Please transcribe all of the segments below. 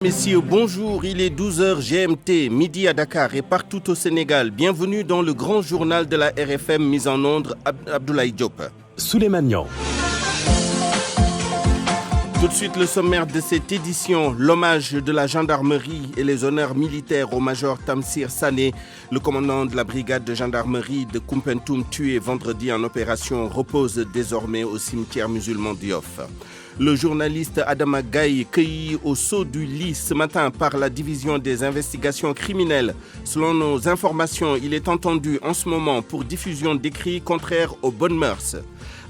Messieurs, bonjour, il est 12h GMT, midi à Dakar et partout au Sénégal. Bienvenue dans le grand journal de la RFM mis en onde, Abdoulaye Diop. Souleymane Niang. Tout de suite le sommaire de cette édition, l'hommage de la gendarmerie et les honneurs militaires au major Tamsir Sané, le commandant de la brigade de gendarmerie de Koumpentoum tué vendredi en opération, repose désormais au cimetière musulman d'Yoff. Le journaliste Adama Gaye, cueilli au saut du lit ce matin par la division des investigations criminelles. Selon nos informations, il est entendu en ce moment pour diffusion d'écrits contraires aux bonnes mœurs.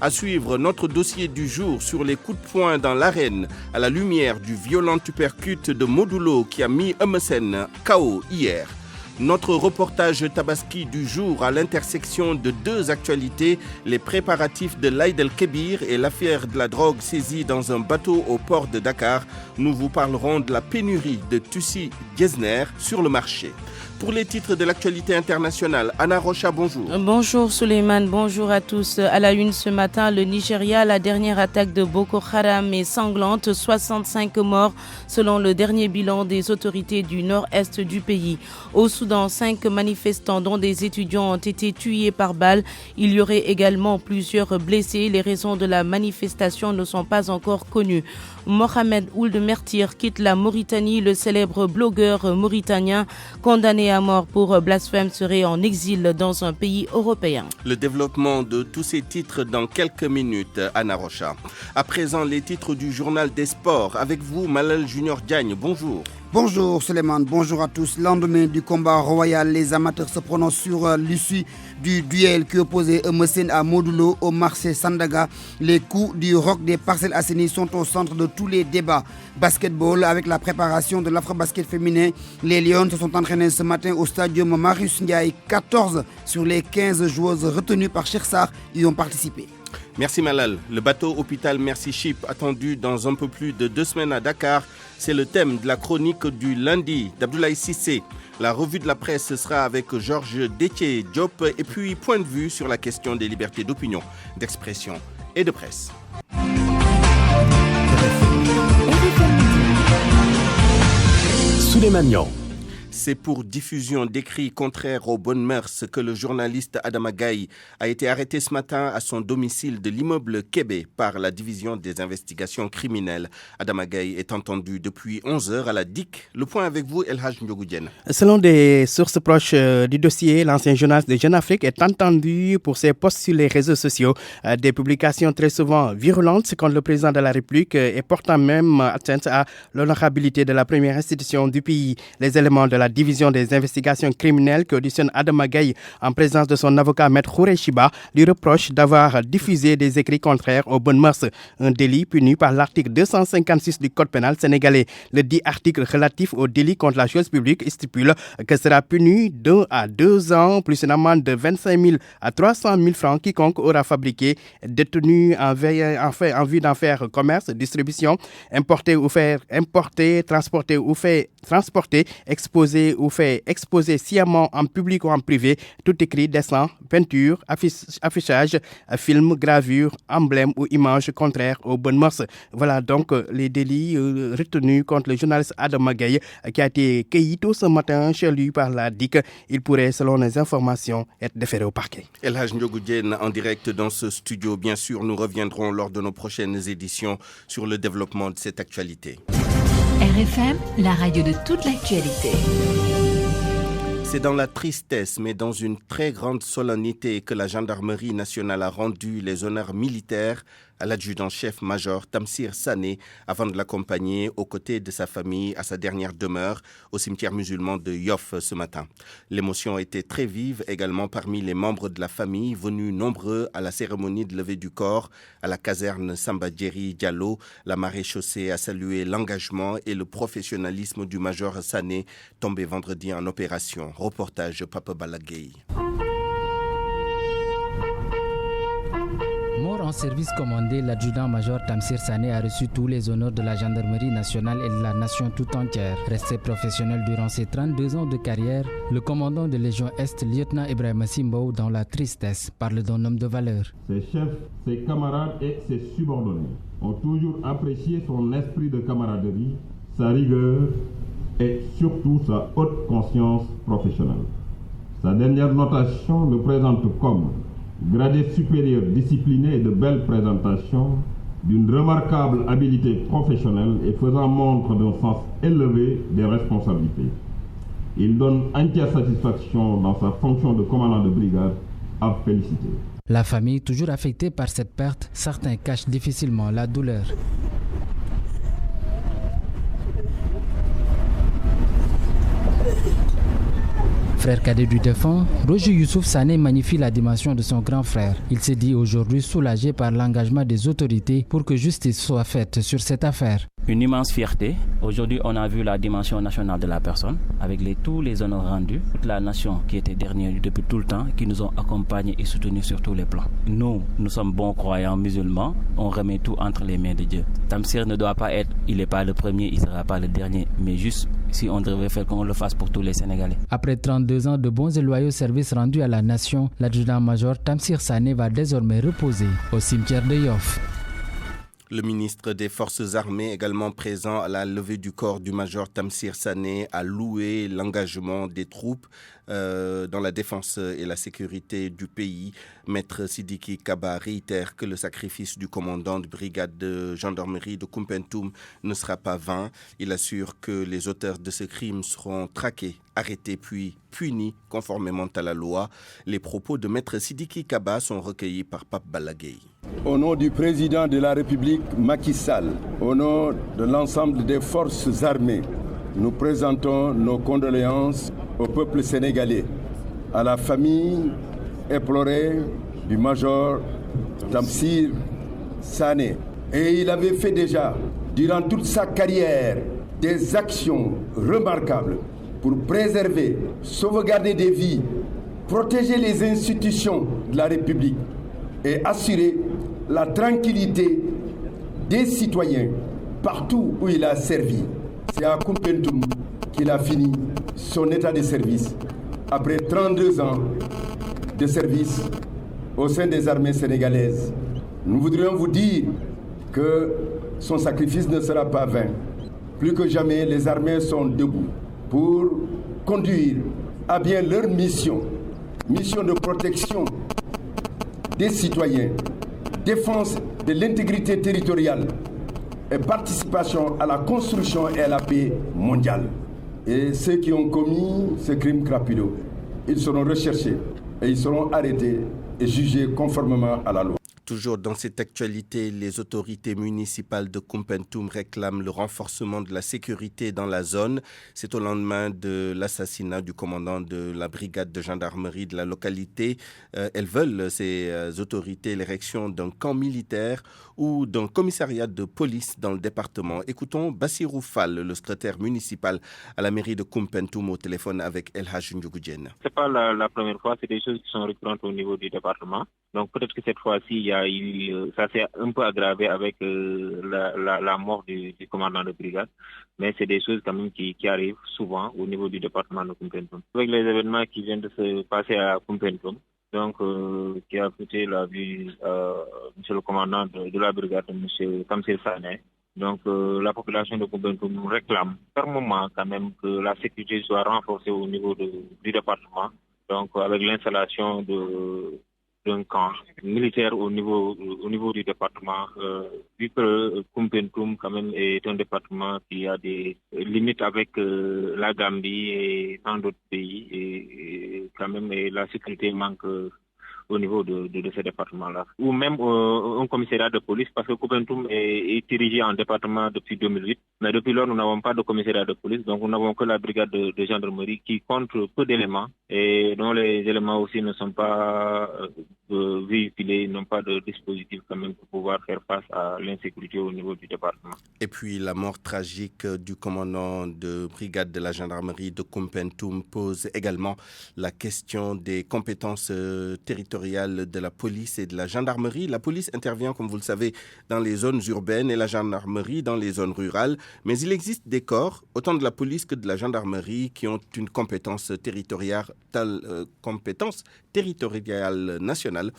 À suivre notre dossier du jour sur les coups de poing dans l'arène à la lumière du violent uppercut de Modulo qui a mis Emerson KO hier. Notre reportage Tabaski du jour à l'intersection de deux actualités, les préparatifs de l'Aïd el-Kébir et l'affaire de la drogue saisie dans un bateau au port de Dakar. Nous vous parlerons de la pénurie de Tussi Getzner sur le marché. Pour les titres de l'actualité internationale, Anna Rocha, bonjour. Bonjour Souleymane, bonjour à tous. À la une ce matin, le Nigeria, la dernière attaque de Boko Haram est sanglante, 65 morts selon le dernier bilan des autorités du nord-est du pays. Au Soudan, 5 manifestants dont des étudiants ont été tués par balle. Il y aurait également plusieurs blessés. Les raisons de la manifestation ne sont pas encore connues. Mohamed Ould Mertir quitte la Mauritanie. Le célèbre blogueur mauritanien condamné à mort pour blasphème serait en exil dans un pays européen. Le développement de tous ces titres dans quelques minutes, Anna Rocha. À présent, les titres du journal des sports. Avec vous, Malal Junior Diagne, bonjour. Bonjour Souleymane, bonjour à tous. Lendemain du combat royal, les amateurs se prononcent sur l'issue du duel qui opposait Emerson à Modulo au marché Sandaga. Les coups du roc des Parcelles Assainies sont au centre de tous les débats. Basketball, avec la préparation de l'afro-basket féminin, les Lions se sont entraînés ce matin au stadium Marius Ndiaye. 14 sur les 15 joueuses retenues par Cheikh Sarr y ont participé. Merci Malal. Le bateau hôpital Merci Ship attendu dans un peu plus de 2 semaines à Dakar. C'est le thème de la chronique du lundi d'Abdoulaye Cissé. La revue de la presse sera avec Georges Détier Diop et puis point de vue sur la question des libertés d'opinion, d'expression et de presse. Souleymane Niang. C'est pour diffusion d'écrits contraires aux bonnes mœurs que le journaliste Adama Gaye a été arrêté ce matin à son domicile de l'immeuble Kébé par la division des investigations criminelles. Adama Gaye est entendu depuis 11h à la DIC. Le point avec vous, El Hadj Ndiogou Diène. Selon des sources proches du dossier, l'ancien journaliste de Jeune Afrique est entendu pour ses posts sur les réseaux sociaux. Des publications très souvent virulentes contre le président de la République et portant même atteinte à l'honorabilité de la première institution du pays. Les éléments de la division des investigations criminelles qui auditionne Adama Gaye en présence de son avocat Maître Khourey Chiba lui reproche d'avoir diffusé des écrits contraires aux bonnes mœurs, un délit puni par l'article 256 du Code pénal sénégalais. Le dit article relatif au délit contre la chose publique stipule que sera puni d'1 à 2 ans plus une amende de 25 000 à 300 000 francs quiconque aura fabriqué, détenu en vue d'en faire commerce, distribution, importer ou faire importer, transporter ou fait transporter, exposer ou fait exposer sciemment en public ou en privé tout écrit, dessin, peinture, affichage, film, gravure, emblème ou image contraire aux bonnes mœurs. Voilà donc les délits retenus contre le journaliste Adama Gaye qui a été cueilli tôt ce matin chez lui par la DIC. Il pourrait, selon les informations, être déféré au parquet. El Hadj Ndiogou Diène en direct dans ce studio. Bien sûr, nous reviendrons lors de nos prochaines éditions sur le développement de cette actualité. RFM, la radio de toute l'actualité. C'est dans la tristesse, mais dans une très grande solennité que la gendarmerie nationale a rendu les honneurs militaires à l'adjudant-chef-major Tamsir Sané avant de l'accompagner aux côtés de sa famille à sa dernière demeure au cimetière musulman de Yoff ce matin. L'émotion était très vive également parmi les membres de la famille venus nombreux à la cérémonie de levée du corps à la caserne Samba Diéry Diallo. La maréchaussée a salué l'engagement et le professionnalisme du major Sané tombé vendredi en opération. Reportage Papa Balagay. Mort en service commandé, l'adjudant-major Tamsir Sané a reçu tous les honneurs de la gendarmerie nationale et de la nation tout entière. Resté professionnel durant ses 32 ans de carrière, le commandant de Légion Est, lieutenant Ibrahima Simbo, dans la tristesse, parle d'un homme de valeur. Ses chefs, ses camarades et ses subordonnés ont toujours apprécié son esprit de camaraderie, sa rigueur et surtout sa haute conscience professionnelle. Sa dernière notation le présente comme gradé supérieur discipliné et de belle présentation, d'une remarquable habileté professionnelle et faisant montre d'un sens élevé des responsabilités. Il donne entière satisfaction dans sa fonction de commandant de brigade à féliciter. La famille, toujours affectée par cette perte, certains cachent difficilement la douleur. Frère cadet du défunt, Roger Youssouf Sané magnifie la dimension de son grand frère. Il s'est dit aujourd'hui soulagé par l'engagement des autorités pour que justice soit faite sur cette affaire. Une immense fierté. Aujourd'hui, on a vu la dimension nationale de la personne, avec tous les honneurs rendus, toute la nation qui était derrière lui depuis tout le temps, qui nous ont accompagnés et soutenus sur tous les plans. Nous sommes bons croyants musulmans, on remet tout entre les mains de Dieu. Tamsir ne doit pas être, il n'est pas le premier, il ne sera pas le dernier, mais juste si on devait faire qu'on le fasse pour tous les Sénégalais. Après 32 ans de bons et loyaux services rendus à la nation, l'adjudant-major Tamsir Sané va désormais reposer au cimetière de Yoff. Le ministre des Forces armées, également présent à la levée du corps du major Tamsir Sané, a loué l'engagement des troupes dans la défense et la sécurité du pays. Maître Sidiki Kaba réitère que le sacrifice du commandant de brigade de gendarmerie de Koumpentoum ne sera pas vain. Il assure que les auteurs de ce crime seront traqués, arrêtés puis punis conformément à la loi. Les propos de Maître Sidiki Kaba sont recueillis par Pape Balagueye. Au nom du président de la République Macky Sall, au nom de l'ensemble des forces armées, nous présentons nos condoléances au peuple sénégalais, à la famille éplorée du major Tamsir Sané. Et il avait fait déjà, durant toute sa carrière, des actions remarquables pour préserver, sauvegarder des vies, protéger les institutions de la République et assurer la tranquillité des citoyens partout où il a servi. C'est à Koumpentoum qu'il a fini son état de service après 32 ans de service au sein des armées sénégalaises. Nous voudrions vous dire que son sacrifice ne sera pas vain. Plus que jamais, les armées sont debout pour conduire à bien leur mission de protection des citoyens, défense de l'intégrité territoriale et participation à la construction et à la paix mondiale. Et ceux qui ont commis ce crime crapuleux, ils seront recherchés et ils seront arrêtés et jugés conformément à la loi. Toujours dans cette actualité, les autorités municipales de Koumpentoum réclament le renforcement de la sécurité dans la zone. C'est au lendemain de l'assassinat du commandant de la brigade de gendarmerie de la localité. Elles veulent, ces autorités, l'érection d'un camp militaire ou d'un commissariat de police dans le département. Écoutons Bassirou Fall, le secrétaire municipal à la mairie de Koumpentoum, au téléphone avec El Hadj Ndiougoudienne. Ce n'est pas la première fois, c'est des choses qui sont récurrentes au niveau du département. Donc peut-être que cette fois-ci, ça s'est un peu aggravé avec la mort du commandant de brigade, mais c'est des choses quand même qui arrivent souvent au niveau du département de Koumpentoum. Avec les événements qui viennent de se passer à Koumpentoum, donc qui a coûté la vie monsieur le commandant de la brigade, monsieur Tamsir Sané. Donc la population de Koumpentoum réclame fermement quand même que la sécurité soit renforcée au niveau du département, donc avec l'installation d'un camp militaire au niveau du département, vu que Koumpentoum quand même est un département qui a des limites avec la Gambie et tant d'autres pays, et quand même la sécurité manque au niveau de ce département-là. Ou même un commissariat de police, parce que Koumpentoum est dirigé en département depuis 2008, mais depuis lors, nous n'avons pas de commissariat de police, donc nous n'avons que la brigade de gendarmerie qui compte peu d'éléments et dont les éléments aussi ne sont pas véhiculés, n'ont pas de dispositif quand même pour pouvoir faire face à l'insécurité au niveau du département. Et puis la mort tragique du commandant de brigade de la gendarmerie de Koumpentoum pose également la question des compétences territoriales de la police et de la gendarmerie. La police intervient, comme vous le savez, dans les zones urbaines et la gendarmerie dans les zones rurales. Mais il existe des corps, autant de la police que de la gendarmerie, qui ont une compétence territoriale nationale.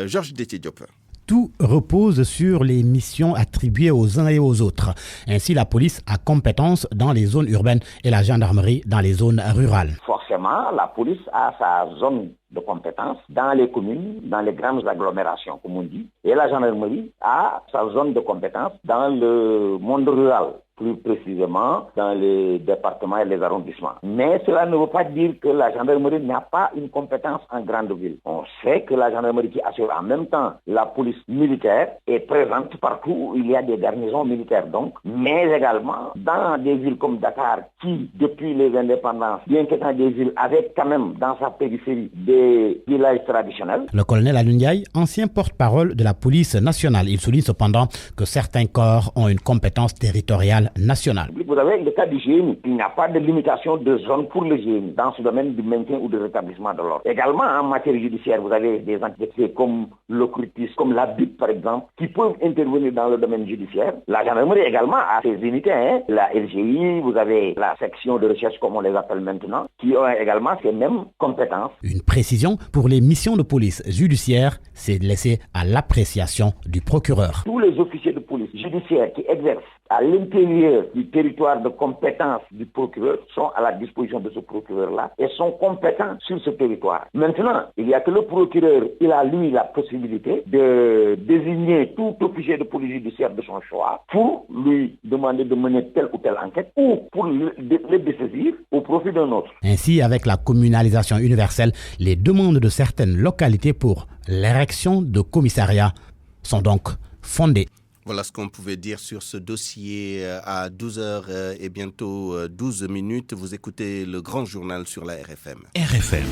Georges Détié Diop. Tout repose sur les missions attribuées aux uns et aux autres. Ainsi, la police a compétence dans les zones urbaines et la gendarmerie dans les zones rurales. Forcément, la police a sa zone de compétence dans les communes, dans les grandes agglomérations, comme on dit. Et la gendarmerie a sa zone de compétence dans le monde rural, plus précisément dans les départements et les arrondissements. Mais cela ne veut pas dire que la gendarmerie n'a pas une compétence en grande ville. On sait que la gendarmerie qui assure en même temps la police militaire est présente partout où il y a des garnisons militaires donc, mais également dans des villes comme Dakar qui, depuis les indépendances, bien qu'étant des villes avec quand même dans sa périphérie des villages traditionnels. Le colonel Alioune Ndiaye, ancien porte-parole de la police nationale, il souligne cependant que certains corps ont une compétence territoriale nationale. Vous avez le cas du GMI. Il n'y a pas de limitation de zone pour le GMI dans ce domaine du maintien ou du rétablissement de l'ordre. Également, en matière judiciaire, vous avez des entités comme l'OCRUTIS, comme la BIP par exemple, qui peuvent intervenir dans le domaine judiciaire. La gendarmerie également a ses unités, la LGI, vous avez la section de recherche comme on les appelle maintenant, qui ont également ces mêmes compétences. Une précision pour les missions de police judiciaire, c'est laissé à l'appréciation du procureur. Tous les officiers de police judiciaire qui exercent à l'intérieur du territoire de compétence du procureur sont à la disposition de ce procureur-là et sont compétents sur ce territoire. Maintenant, il n'y a que le procureur, il a lui la possibilité de désigner tout officier de police judiciaire de son choix pour lui demander de mener telle ou telle enquête ou pour le dessaisir au profit d'un autre. Ainsi, avec la communalisation universelle, les demandes de certaines localités pour l'érection de commissariats sont donc fondées. Voilà ce qu'on pouvait dire sur ce dossier à 12h et bientôt 12 minutes. Vous écoutez le grand journal sur la RFM. RFM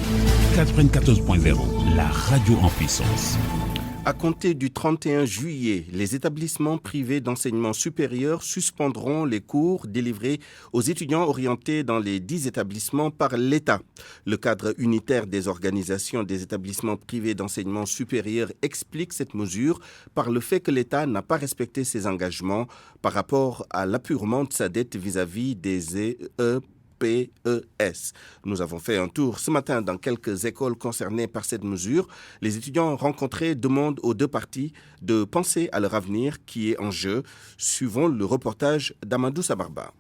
94.0, la radio en puissance. À compter du 31 juillet, les établissements privés d'enseignement supérieur suspendront les cours délivrés aux étudiants orientés dans les 10 établissements par l'État. Le cadre unitaire des organisations des établissements privés d'enseignement supérieur explique cette mesure par le fait que l'État n'a pas respecté ses engagements par rapport à l'apurement de sa dette vis-à-vis des PES. Nous avons fait un tour ce matin dans quelques écoles concernées par cette mesure. Les étudiants rencontrés demandent aux deux parties de penser à leur avenir qui est en jeu. Suivons le reportage d'Amadou Sabarba.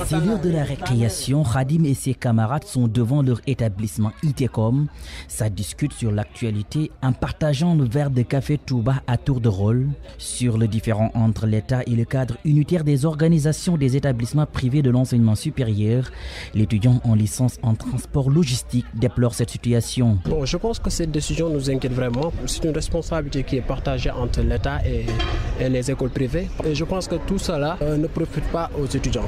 C'est l'heure de la récréation. Khadim et ses camarades sont devant leur établissement ITECOM. Ça discute sur l'actualité en partageant le verre de café Touba à tour de rôle sur le différend entre l'État et le cadre unitaire des organisations des établissements privés de l'enseignement supérieur. L'étudiant en licence en transport logistique déplore cette situation. Bon, je pense que cette décision nous inquiète vraiment. C'est une responsabilité qui est partagée entre l'État et les écoles privées. Et je pense que tout cela ne profite pas aux étudiants.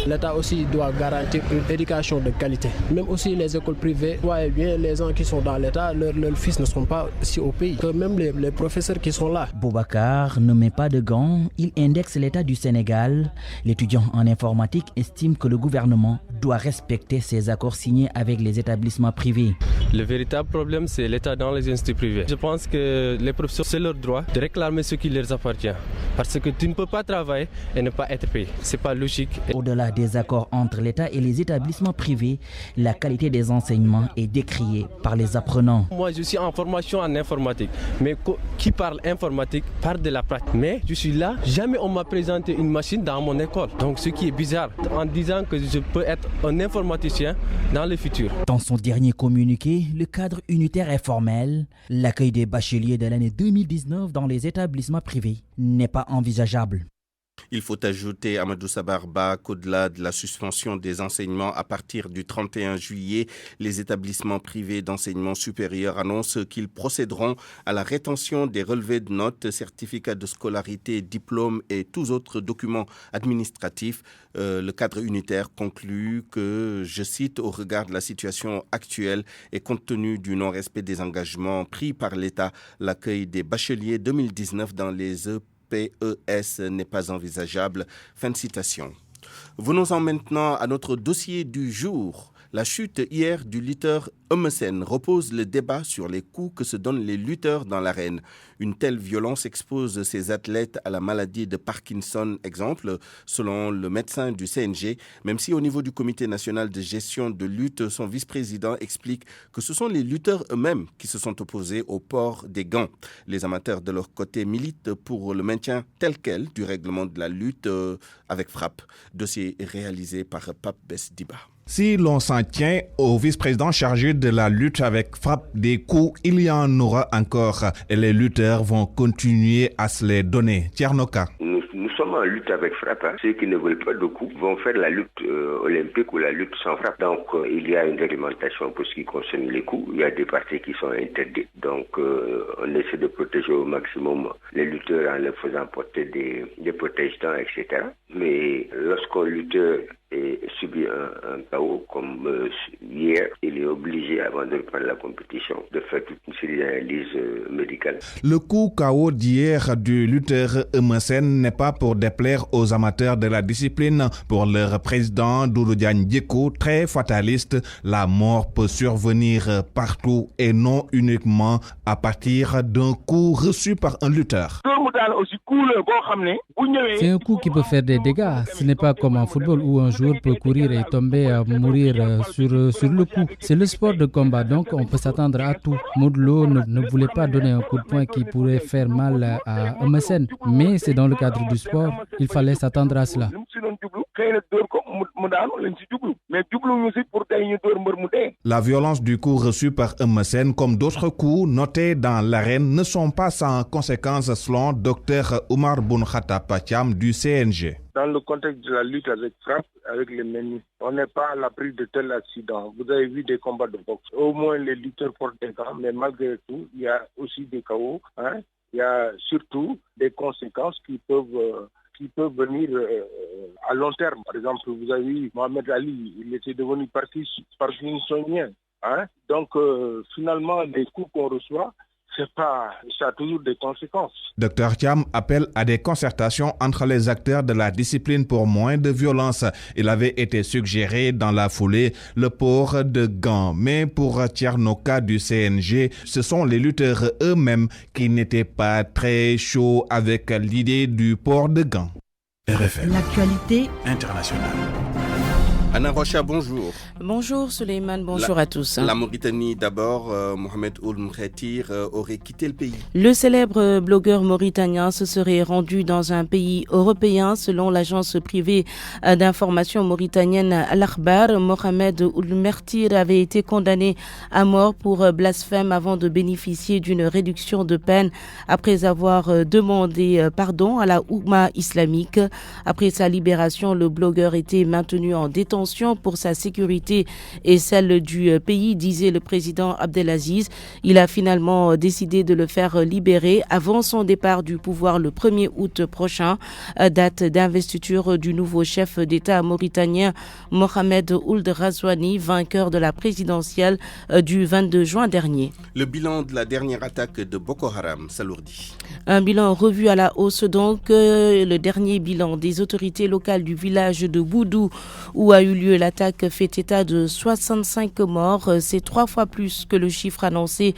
L'État aussi doit garantir une éducation de qualité. Même aussi les écoles privées, voyez bien, les gens qui sont dans l'État, leurs fils ne sont pas ici au pays. Que même les professeurs qui sont là. Boubacar ne met pas de gants. Il indexe l'État du Sénégal. L'étudiant en informatique estime que le gouvernement doit respecter ses accords signés avec les établissements privés. Le véritable problème, c'est l'État dans les instituts privés. Je pense que les professeurs, c'est leur droit de réclamer ce qui leur appartient. Parce que tu ne peux pas travailler et ne pas être payé. C'est pas logique. Au-delà des accords entre l'État et les établissements privés, la qualité des enseignements est décriée par les apprenants. Moi, je suis en formation en informatique. Mais qui parle informatique parle de la pratique. Mais je suis là, jamais on m'a présenté une machine dans mon école. Donc ce qui est bizarre, en disant que je peux être un informaticien dans le futur. Dans son dernier communiqué, le cadre unitaire est formel. L'accueil des bacheliers de l'année 2019 dans les établissements privés n'est pas envisageable. Il faut ajouter, Amadou Sabarba, qu'au-delà de la suspension des enseignements à partir du 31 juillet, les établissements privés d'enseignement supérieur annoncent qu'ils procéderont à la rétention des relevés de notes, certificats de scolarité, diplômes et tous autres documents administratifs. Le cadre unitaire conclut que, je cite, au regard de la situation actuelle et compte tenu du non-respect des engagements pris par l'État, l'accueil des bacheliers 2019 dans les PES n'est pas envisageable. Fin de citation. Venons-en maintenant à notre dossier du jour. La chute hier du lutteur Eumeu Sène repose le débat sur les coups que se donnent les lutteurs dans l'arène. Une telle violence expose ces athlètes à la maladie de Parkinson, exemple, selon le médecin du CNG, même si au niveau du Comité national de gestion de lutte, son vice-président explique que ce sont les lutteurs eux-mêmes qui se sont opposés au port des gants. Les amateurs de leur côté militent pour le maintien tel quel du règlement de la lutte avec frappe. Dossier réalisé par Pape Besdiba. Si l'on s'en tient au vice-président chargé de la lutte avec frappe des coups, il y en aura encore et les lutteurs vont continuer à se les donner. Tchernoka. Nous sommes en lutte avec frappe. Ceux qui ne veulent pas de coups vont faire la lutte olympique ou la lutte sans frappe. Donc il y a une réglementation pour ce qui concerne les coups. Il y a des parties qui sont interdites. Donc on essaie de protéger au maximum les lutteurs en leur faisant porter des protège-dents, etc. Mais lorsqu'un lutteur subit un KO comme hier, il est obligé, avant de reprendre la compétition, de faire toute une série d'analyses médicales. Le coup KO d'hier du lutteur Eumeu Sène n'est pas pour déplaire aux amateurs de la discipline. Pour leur président Doudou Diagne Diécko, très fataliste, la mort peut survenir partout et non uniquement à partir d'un coup reçu par un lutteur. C'est un coup qui peut faire des dégâts. Ce n'est pas comme en football où un joueur peut courir et tomber à mourir sur le coup. C'est le sport de combat, donc on peut s'attendre à tout. Modou Lo ne voulait pas donner un coup de poing qui pourrait faire mal à Eumeu Sène, mais c'est dans le cadre du sport, il fallait s'attendre à cela. La violence du coup reçu par Eumeu Sène, comme d'autres coups notés dans l'arène, ne sont pas sans conséquences selon Dr Oumar Boun Khattab Thiam du CNG. Dans le contexte de la lutte avec frappe, avec les menus, on n'est pas à l'abri de tels accidents. Vous avez vu des combats de boxe. Au moins les lutteurs portent des gants, mais malgré tout, il y a aussi des KO. Il y a surtout des conséquences qui peuvent venir à long terme. Par exemple, vous avez vu Mohamed Ali, il était devenu parkinsonien. Donc finalement, les coups qu'on reçoit, ça a toujours des conséquences. Dr Thiam appelle à des concertations entre les acteurs de la discipline pour moins de violence. Il avait été suggéré dans la foulée le port de gants. Mais pour Tchernoka du CNG, ce sont les lutteurs eux-mêmes qui n'étaient pas très chauds avec l'idée du port de gants. RFM. L'actualité internationale. Anna Rocha, bonjour. Bonjour Souleymane, bonjour à tous. La Mauritanie d'abord, Mohamed Ould Khetir aurait quitté le pays. Le célèbre blogueur mauritanien se serait rendu dans un pays européen selon l'agence privée d'information mauritanienne Al-Akhbar. Mohamed Ould Khetir avait été condamné à mort pour blasphème avant de bénéficier d'une réduction de peine après avoir demandé pardon à la Oumma islamique. Après sa libération, le blogueur était maintenu en détention pour sa sécurité et celle du pays, disait le président Abdelaziz. Il a finalement décidé de le faire libérer avant son départ du pouvoir le 1er août prochain, date d'investiture du nouveau chef d'État mauritanien Mohamed Ould Ghazouani, vainqueur de la présidentielle du 22 juin dernier. Le bilan de la dernière attaque de Boko Haram s'alourdit. Un bilan revu à la hausse donc, le dernier bilan des autorités locales du village de Boudou où a eu lieu l'attaque fait état de 65 morts. C'est 3 fois plus que le chiffre annoncé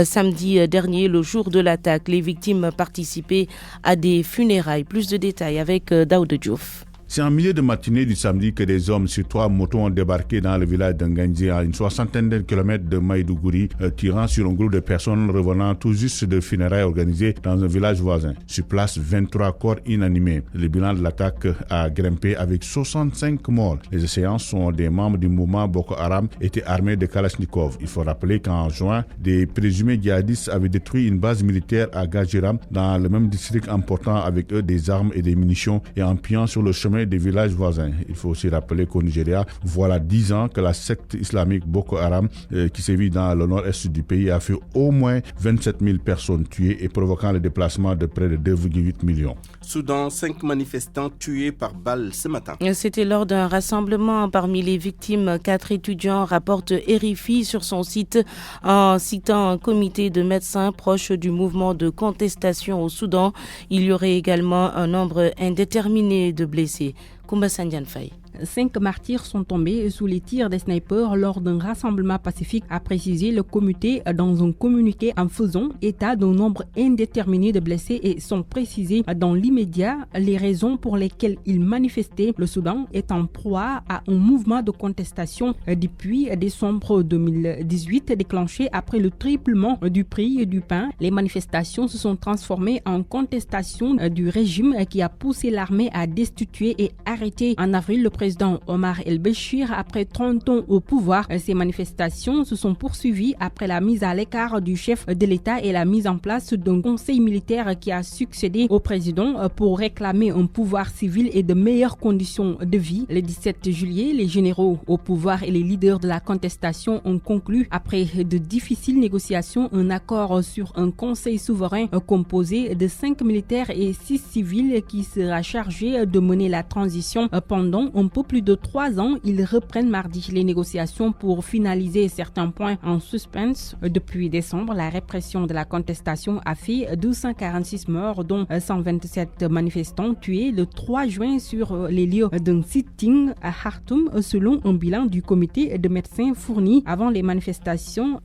samedi dernier, le jour de l'attaque. Les victimes participaient à des funérailles. Plus de détails avec Daoud Diouf. C'est en milieu de matinée du samedi que des hommes sur 3 motos ont débarqué dans le village d'Nganzi à une 60aine de kilomètres de Maïdougouri, tirant sur un groupe de personnes revenant tout juste de funérailles organisées dans un village voisin. Sur place, 23 corps inanimés. Le bilan de l'attaque a grimpé avec 65 morts. Les assaillants sont des membres du mouvement Boko Haram, étaient armés de Kalachnikov. Il faut rappeler qu'en juin, des présumés djihadistes avaient détruit une base militaire à Gajiram dans le même district, emportant avec eux des armes et des munitions et en pillant sur le chemin des villages voisins. Il faut aussi rappeler qu'au Nigeria, voilà 10 ans que la secte islamique Boko Haram, qui sévit dans le nord-est du pays, a fait au moins 27 000 personnes tuées et provoquant le déplacement de près de 2,8 millions. Soudan, 5 manifestants tués par balles ce matin. C'était lors d'un rassemblement. Parmi les victimes, 4 étudiants, rapporte RFI sur son site en citant un comité de médecins proches du mouvement de contestation au Soudan. Il y aurait également un nombre indéterminé de blessés. Koumba Sandiane Faye. 5 martyrs sont tombés sous les tirs des snipers lors d'un rassemblement pacifique, a précisé le comité dans un communiqué en faisant état d'un nombre indéterminé de blessés et sont précisés dans l'immédiat les raisons pour lesquelles ils manifestaient. Le Soudan est en proie à un mouvement de contestation depuis décembre 2018 déclenché après le triplement du prix du pain. Les manifestations se sont transformées en contestation du régime qui a poussé l'armée à destituer et arrêter en avril le président Omar el-Béchir après 30 ans au pouvoir. Ces manifestations se sont poursuivies après la mise à l'écart du chef de l'État et la mise en place d'un conseil militaire qui a succédé au président pour réclamer un pouvoir civil et de meilleures conditions de vie. Le 17 juillet, les généraux au pouvoir et les leaders de la contestation ont conclu, après de difficiles négociations, un accord sur un conseil souverain composé de 5 militaires et 6 civils qui sera chargé de mener la transition pendant un peu plus de 3 ans. Ils reprennent mardi les négociations pour finaliser certains points en suspense. Depuis décembre, la répression de la contestation a fait 246 morts, dont 127 manifestants tués le 3 juin sur les lieux d'un sitting à Khartoum, selon un bilan du comité de médecins fourni avant les manifestations.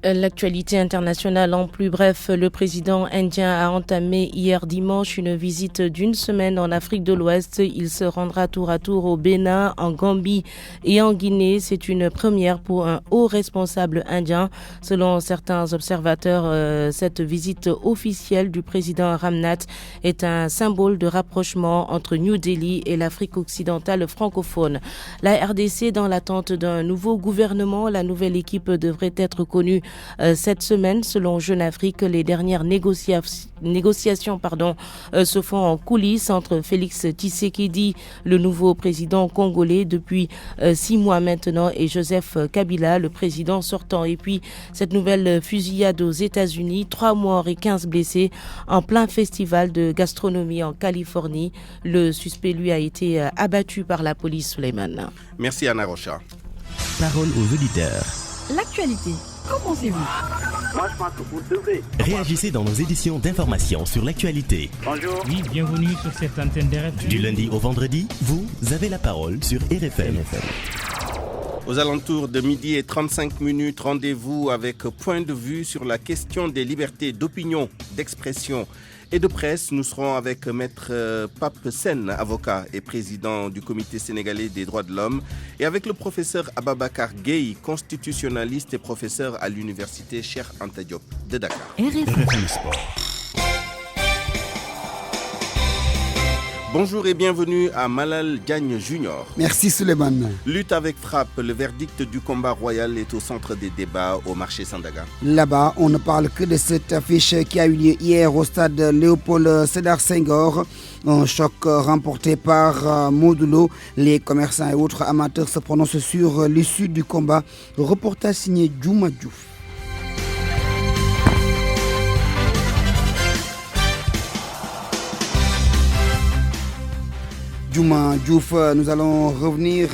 L'actualité internationale en plus bref, le président indien a entamé hier dimanche une visite d'une semaine en Afrique de l'Ouest. Il se rendra tour à tour au Bénin, en Gambie et en Guinée. C'est une première pour un haut responsable indien. Selon certains observateurs, cette visite officielle du président Ramnath est un symbole de rapprochement entre New Delhi et l'Afrique occidentale francophone. La RDC dans l'attente d'un nouveau gouvernement. La nouvelle équipe devrait être connue cette semaine. Selon Jeune Afrique, les dernières négociations se font en coulisses entre Félix Tshisekedi, le nouveau président congolais depuis 6 mois maintenant, et Joseph Kabila, le président sortant. Et puis cette nouvelle fusillade aux États-Unis, 3 morts et 15 blessés en plein festival de gastronomie en Californie. Le suspect, lui, a été abattu par la police, Souleymane. Merci Anna Rocha. Parole aux auditeurs. L'actualité. Qu'en pensez-vous? Moi, je pense que vous devez. Réagissez dans nos éditions d'information sur l'actualité. Bonjour. Oui, bienvenue sur cette antenne d'RFM. Du lundi au vendredi, vous avez la parole sur RFM. Aux alentours de 12h35, rendez-vous avec Point de vue sur la question des libertés d'opinion, d'expression et de presse. Nous serons avec Maître Pape Sen, avocat et président du Comité sénégalais des droits de l'homme, et avec le professeur Ababakar Gueye, constitutionnaliste et professeur à l'université Cheikh Anta Diop de Dakar. RFM Sport. Bonjour et bienvenue à Malal Diagne Junior. Merci Souleymane. Lutte avec frappe, le verdict du combat royal est au centre des débats au marché Sandaga. Là-bas, on ne parle que de cette affiche qui a eu lieu hier au stade Léopold Sédar Senghor. Un choc remporté par Modulo. Les commerçants et autres amateurs se prononcent sur l'issue du combat. Reportage signé Djouma Diouf. Djouma Diouf, nous allons revenir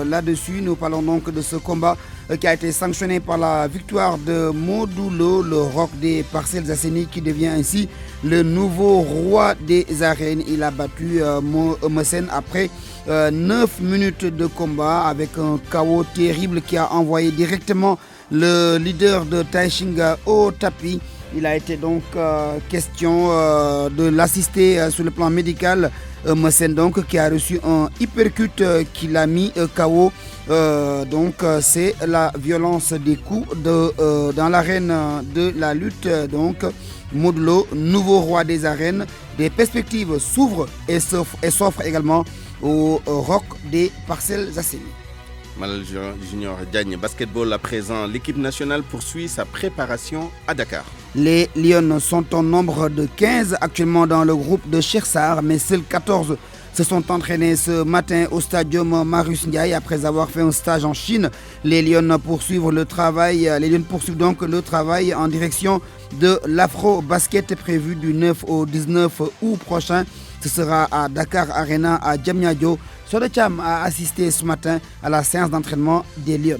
là-dessus. Nous parlons donc de ce combat qui a été sanctionné par la victoire de Modulo, le roc des Parcelles Assainies, qui devient ainsi le nouveau roi des arènes. Il a battu Messen après 9 minutes de combat avec un KO terrible qui a envoyé directement le leader de Taïchinga au tapis. Il a été donc question de l'assister sur le plan médical. Messen donc qui a reçu un hypercute qui l'a mis KO. Donc c'est la violence des coups dans l'arène de la lutte. Donc Modulo, nouveau roi des arènes. Des perspectives s'ouvrent et s'offrent également au roc des Parcelles Assainies. Malal Junior Diagne, basketball à présent. L'équipe nationale poursuit sa préparation à Dakar. Les Lions sont au nombre de 15 actuellement dans le groupe de Chersar, mais seuls 14 se sont entraînés ce matin au stadium Marius Ndiaye après avoir fait un stage en Chine. Les Lions poursuivent le travail. Les Lions poursuivent donc le travail en direction de l'Afro-Basket prévu du 9 au 19 août prochain. Ce sera à Dakar Arena à Diamniadio. Sodecham a assisté ce matin à la séance d'entraînement des Lions.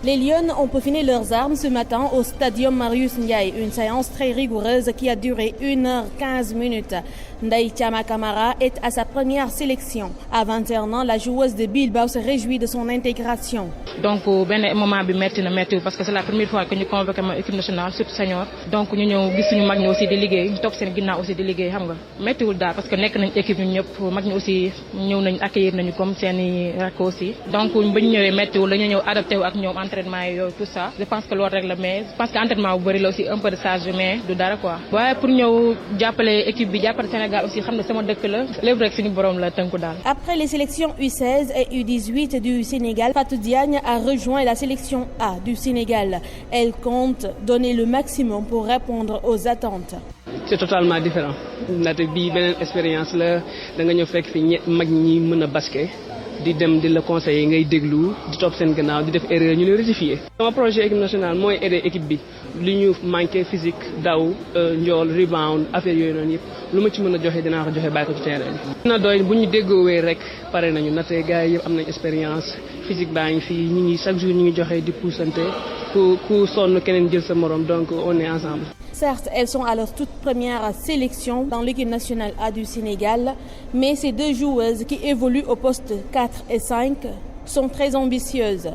Les Lions ont peaufiné leurs armes ce matin au Stadium Marius Ndiaye, une séance très rigoureuse qui a duré 1h15. Ndaï Thiama Kamara est à sa première sélection. À 21 ans, la joueuse de Bilbao se réjouit de son intégration. Donc, ben moment bi metti parce que c'est la première fois que ñu convoqué ma équipe nationale surtout senior. Donc ñu ñëw gis suñu mag ñi aussi di liggéey, ñu topp seen ginnaaw aussi di liggéey xam nga. Mettiwul daal parce que nekk nañ équipe ñun ñëpp mag ñi aussi ñëw nañ accueillir nañu comme seeni rakk aussi. Donc bu ñu ñëwee mettiwul dañu ñëw adapté wu ak ñoom entraînement yi yooyu tout ça. Je pense que loolu rek la mais je pense que entraînement bu bëri la aussi un peu de charge mais du dara quoi. Waaye pour ñëw jàppale équipe bi jàppale aussi, après les sélections U16 et U18 du Sénégal, Fatou Diagne a rejoint la sélection A du Sénégal. Elle compte donner le maximum pour répondre aux attentes. C'est totalement différent. Ndaxte bii beneen expérience la da nga ñëw fekk fi mag ñi mën a basket di dem di la conseiller ngay déglu di topp seen gannaaw di def erreur ñu lay rectifier. Sama projet équipe nationale mooy aider équipe bi li ñu manqué physique daw njool rebound affaire yooyu noonu yëpp lu ma ci mën a joxe dinaa ko joxe bàyyi ko ci terrain bi. dina doy bu ñu déggoowee rek pare nañu ndaxte gars yi yëpp am nañ expérience physique baa ngi fii ñu ngi chaque jour ñu ngi joxe di poussante ku sonn keneen jël sa morom donc on est ensemble. Certes, elles sont à leur toute première sélection dans l'équipe nationale A du Sénégal, mais ces deux joueuses qui évoluent au poste 4 et 5 sont très ambitieuses.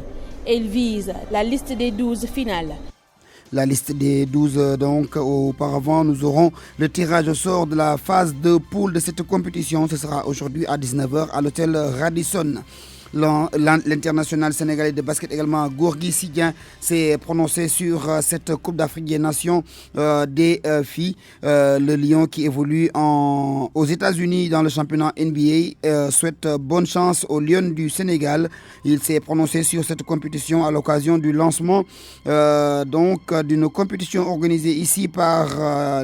Elles visent la liste des 12 finales. La liste des 12, donc auparavant, nous aurons le tirage au sort de la phase de poule de cette compétition. Ce sera aujourd'hui à 19h à l'hôtel Radisson. L'international sénégalais de basket également, Gorgui Sidien, s'est prononcé sur cette Coupe d'Afrique des Nations des filles. Le Lion qui évolue aux États-Unis dans le championnat NBA souhaite bonne chance aux Lions du Sénégal. Il s'est prononcé sur cette compétition à l'occasion du lancement d'une compétition organisée ici par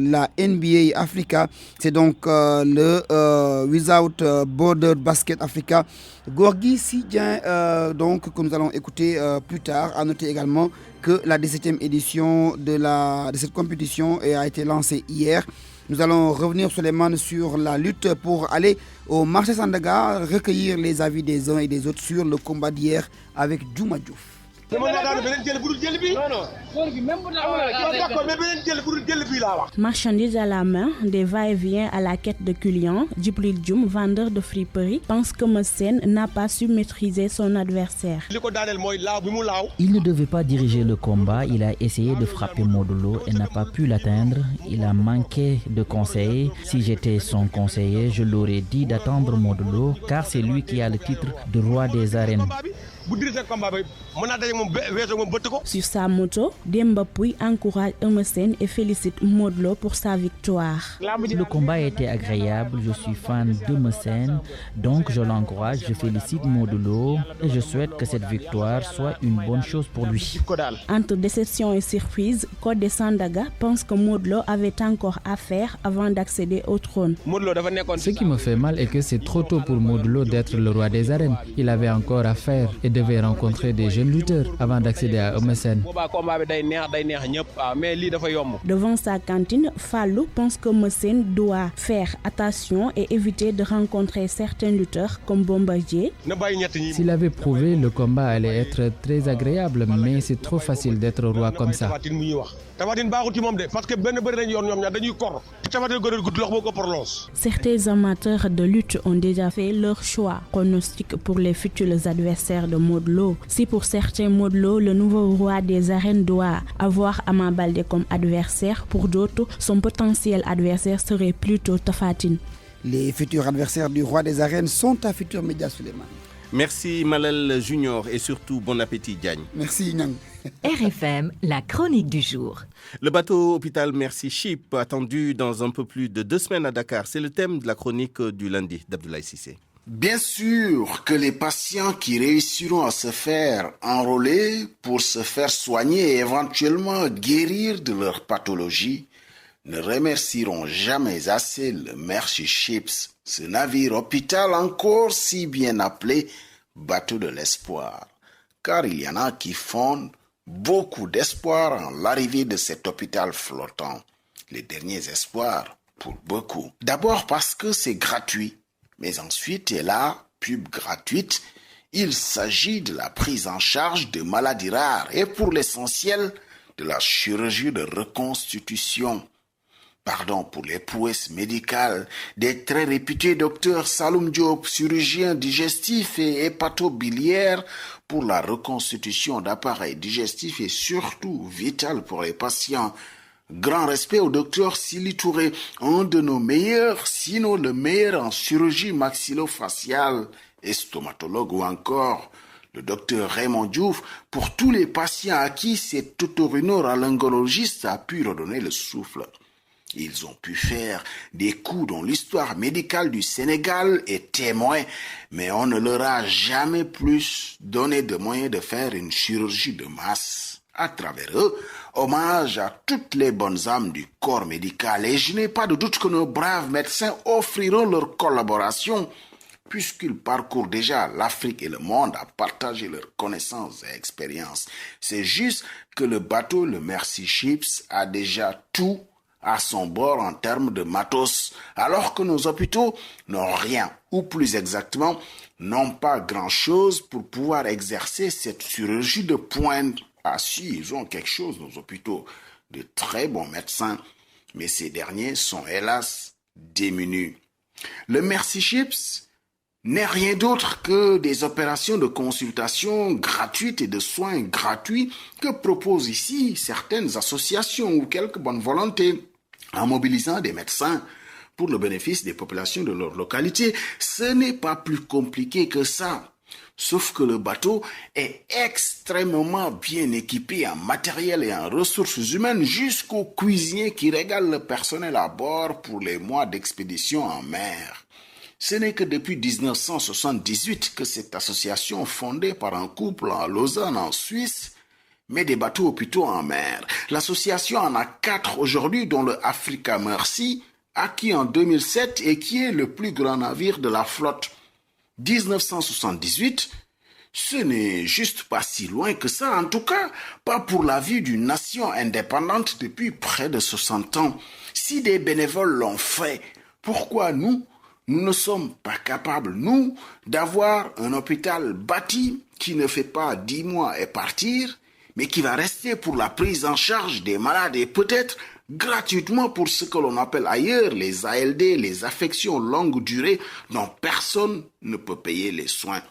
la NBA Africa. C'est donc le Without Border Basket Africa. Gorgui Sidien, que nous allons écouter plus tard, a noté également que la 17e édition de cette compétition a été lancée hier. Nous allons revenir, Souleymane, sur la lutte pour aller au marché Sandaga, recueillir les avis des uns et des autres sur le combat d'hier avec Djouma Diouf. Marchandises à la main, des va-et-vient à la quête de clients, Djibril Dioum, vendeur de friperie, pense que Messen n'a pas su maîtriser son adversaire. Il ne devait pas diriger le combat, il a essayé de frapper Modulo et n'a pas pu l'atteindre. Il a manqué de conseils. Si j'étais son conseiller, je l'aurais dit d'attendre Modulo car c'est lui qui a le titre de roi des arènes. Sur sa moto, Demba Pouy encourage Emerson et félicite Modlo pour sa victoire. Le combat a été agréable, je suis fan d'Emerson, donc je l'encourage, je félicite Modlo et je souhaite que cette victoire soit une bonne chose pour lui. Entre déception et surprise, Code de Sandaga pense que Modlo avait encore à faire avant d'accéder au trône. Ce qui me fait mal est que c'est trop tôt pour Modlo d'être le roi des arènes. Il avait encore à faire et devait rencontrer des jeunes lutteurs avant d'accéder à Emerson. Devant sa cantine, Fallou pense que Emerson doit faire attention et éviter de rencontrer certains lutteurs comme Bombardier. S'il avait prouvé, le combat allait être très agréable, mais c'est trop facile d'être roi comme ça. Certains amateurs de lutte ont déjà fait leur choix. Pronostic pour les futurs adversaires de Modlo. Si pour certains Modlo, le nouveau roi des arènes doit avoir Ama Baldé comme adversaire, pour d'autres, son potentiel adversaire serait plutôt Tapha Tine. Les futurs adversaires du roi des arènes sont à Futur Média, Souleymane. Merci Malal Junior et surtout bon appétit Diagne. Merci Nyang. RFM, la chronique du jour. Le bateau hôpital Merci Chip attendu dans un peu plus de 2 semaines à Dakar. C'est le thème de la chronique du lundi d'Abdoulaye Cissé. Bien sûr que les patients qui réussiront à se faire enrôler pour se faire soigner et éventuellement guérir de leur pathologie ne remercieront jamais assez le Merci Ships, ce navire hôpital encore si bien appelé bateau de l'espoir. Car il y en a qui fondent beaucoup d'espoir en l'arrivée de cet hôpital flottant. Les derniers espoirs pour beaucoup. D'abord parce que c'est gratuit. Mais ensuite, et là, pub gratuite, Il s'agit de la prise en charge de maladies rares et pour l'essentiel de la chirurgie de reconstitution. Pardon pour les prouesses médicales des très réputés docteurs Saloum Diop, chirurgien digestif et hépatobiliaire pour la reconstitution d'appareils digestifs et surtout vital pour les patients. Grand respect au docteur Sili Touré, un de nos meilleurs, sinon le meilleur en chirurgie maxillofaciale et stomatologue, ou encore le docteur Raymond Diouf pour tous les patients à qui cet otorhinolaryngologiste a pu redonner le souffle. Ils ont pu faire des coups dont l'histoire médicale du Sénégal est témoin, mais on ne leur a jamais plus donné de moyens de faire une chirurgie de masse. À travers eux, hommage à toutes les bonnes âmes du corps médical, et je n'ai pas de doute que nos braves médecins offriront leur collaboration puisqu'ils parcourent déjà l'Afrique et le monde à partager leurs connaissances et expériences. C'est juste que le bateau, le Mercy Ships, a déjà tout à son bord en termes de matos, alors que nos hôpitaux n'ont rien, ou plus exactement, n'ont pas grand-chose pour pouvoir exercer cette chirurgie de pointe. Ah si, ils ont quelque chose, nos hôpitaux, de très bons médecins, mais ces derniers sont hélas démunis. Le Mercy Ships n'est rien d'autre que des opérations de consultation gratuites et de soins gratuits que proposent ici certaines associations ou quelques bonnes volontés en mobilisant des médecins pour le bénéfice des populations de leur localité. Ce n'est pas plus compliqué que ça. Sauf que le bateau est extrêmement bien équipé en matériel et en ressources humaines jusqu'aux cuisiniers qui régalent le personnel à bord pour les mois d'expédition en mer. Ce n'est que depuis 1978 que cette association fondée par un couple à Lausanne en Suisse met des bateaux hôpitaux en mer. L'association en a 4 aujourd'hui, dont le Africa Mercy, acquis en 2007 et qui est le plus grand navire de la flotte. 1978, ce n'est juste pas si loin que ça, en tout cas pas pour la vie d'une nation indépendante depuis près de 60 ans. Si des bénévoles l'ont fait, pourquoi nous ne sommes pas capables, nous, d'avoir un hôpital bâti qui ne fait pas 10 mois et partir, mais qui va rester pour la prise en charge des malades et peut-être gratuitement pour ce que l'on appelle ailleurs les ALD, les affections longue durée dont personne ne peut payer les soins.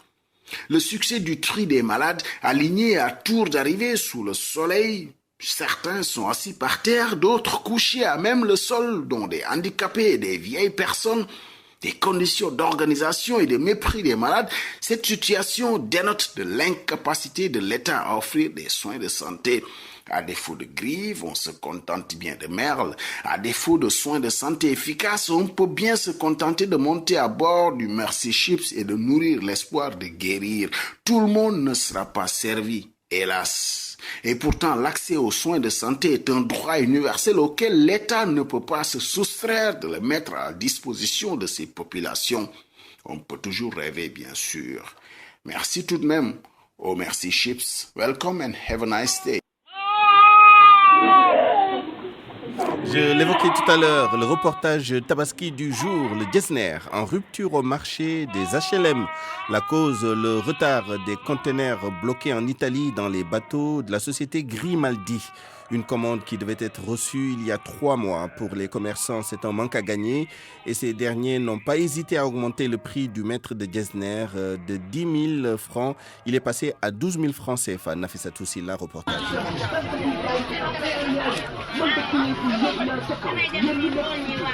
Le succès du tri des malades alignés à tour d'arrivée sous le soleil, certains sont assis par terre, d'autres couchés à même le sol, dont des handicapés et des vieilles personnes, des conditions d'organisation et de mépris des malades. Cette situation dénote de l'incapacité de l'État à offrir des soins de santé. À défaut de grives, on se contente bien de merle. À défaut de soins de santé efficaces, on peut bien se contenter de monter à bord du Mercy Ships et de nourrir l'espoir de guérir. Tout le monde ne sera pas servi, hélas. Et pourtant, l'accès aux soins de santé est un droit universel auquel l'État ne peut pas se soustraire de le mettre à la disposition de ses populations. On peut toujours rêver, bien sûr. Merci tout de même au Mercy Ships. Welcome and have a nice day. Je l'évoquais tout à l'heure, le reportage Tabaski du jour, le Jesner, en rupture au marché des HLM. La cause, le retard des conteneurs bloqués en Italie dans les bateaux de la société Grimaldi. Une commande qui devait être reçue il y a 3 mois. Pour les commerçants, c'est un manque à gagner et ces derniers n'ont pas hésité à augmenter le prix du mètre de Jesner de 10 000 francs. Il est passé à 12 000 francs CFA. Nafissatou Silla, reportage.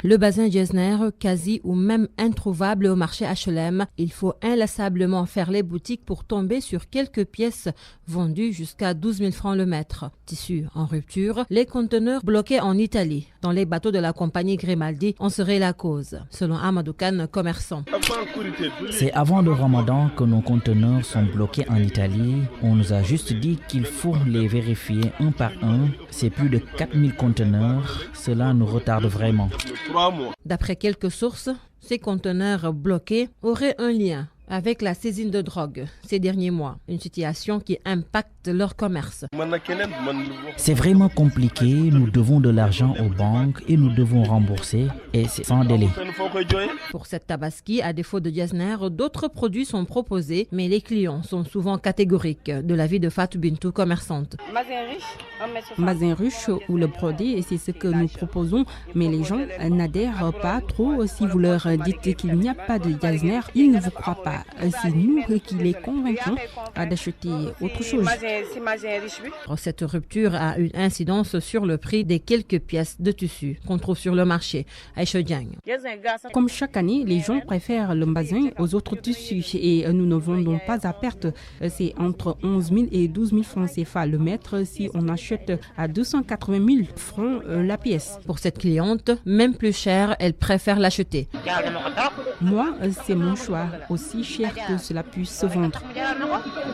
Le bazin Jesner, quasi ou même introuvable au marché HLM, il faut inlassablement faire les boutiques pour tomber sur quelques pièces vendues jusqu'à 12 000 francs le mètre. Tissu en rupture, les conteneurs bloqués en Italie. Dans les bateaux de la compagnie Grimaldi, en serait la cause, selon Amadou Khan, commerçant. C'est avant le Ramadan que nos conteneurs sont bloqués en Italie. On nous a juste dit qu'il faut les vérifier un par un. C'est plus de 4000 conteneurs. Cela nous retarde vraiment. D'après quelques sources, ces conteneurs bloqués auraient un lien avec la saisine de drogue ces derniers mois, une situation qui impacte leur commerce. C'est vraiment compliqué, nous devons de l'argent aux banques et nous devons rembourser et c'est sans délai. Pour cette tabaski, à défaut de Diasner, d'autres produits sont proposés, mais les clients sont souvent catégoriques, de l'avis de Fatou Bintou, commerçante. Mazin ruche ou le brodé, c'est ce que nous proposons, mais les gens n'adhèrent pas trop. Si vous leur dites qu'il n'y a pas de Diasner, ils ne vous croient pas. C'est nous qui les convaincons d'acheter autre chose. Cette rupture a une incidence sur le prix des quelques pièces de tissu qu'on trouve sur le marché. Aïcha Diagne. Comme chaque année, les gens préfèrent le bazin aux autres tissus et nous ne vendons pas à perte. C'est entre 11 000 et 12 000 francs CFA le mètre si on achète à 280 000 francs la pièce. Pour cette cliente, même plus cher, elle préfère l'acheter. Moi, c'est mon choix, aussi cher que cela puisse se vendre.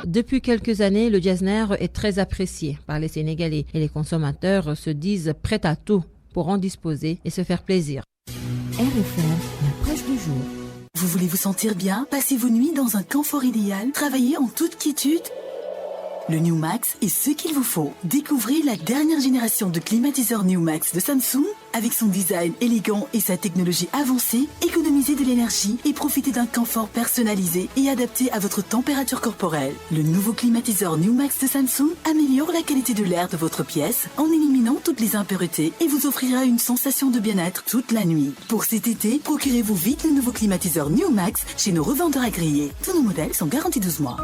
Depuis quelques années, le Diasner est très apprécié par les Sénégalais et les consommateurs se disent prêts à tout pour en disposer et se faire plaisir. RFM, la presse du jour. Vous voulez vous sentir bien? Passez vos nuits dans un confort idéal? Travaillez en toute quiétude? Le New Max est ce qu'il vous faut. Découvrez la dernière génération de climatiseurs New Max de Samsung. Avec son design élégant et sa technologie avancée, économisez de l'énergie et profitez d'un confort personnalisé et adapté à votre température corporelle. Le nouveau climatiseur New Max de Samsung améliore la qualité de l'air de votre pièce en éliminant toutes les impuretés et vous offrira une sensation de bien-être toute la nuit. Pour cet été, procurez-vous vite le nouveau climatiseur New Max chez nos revendeurs agréés. Tous nos modèles sont garantis 12 mois.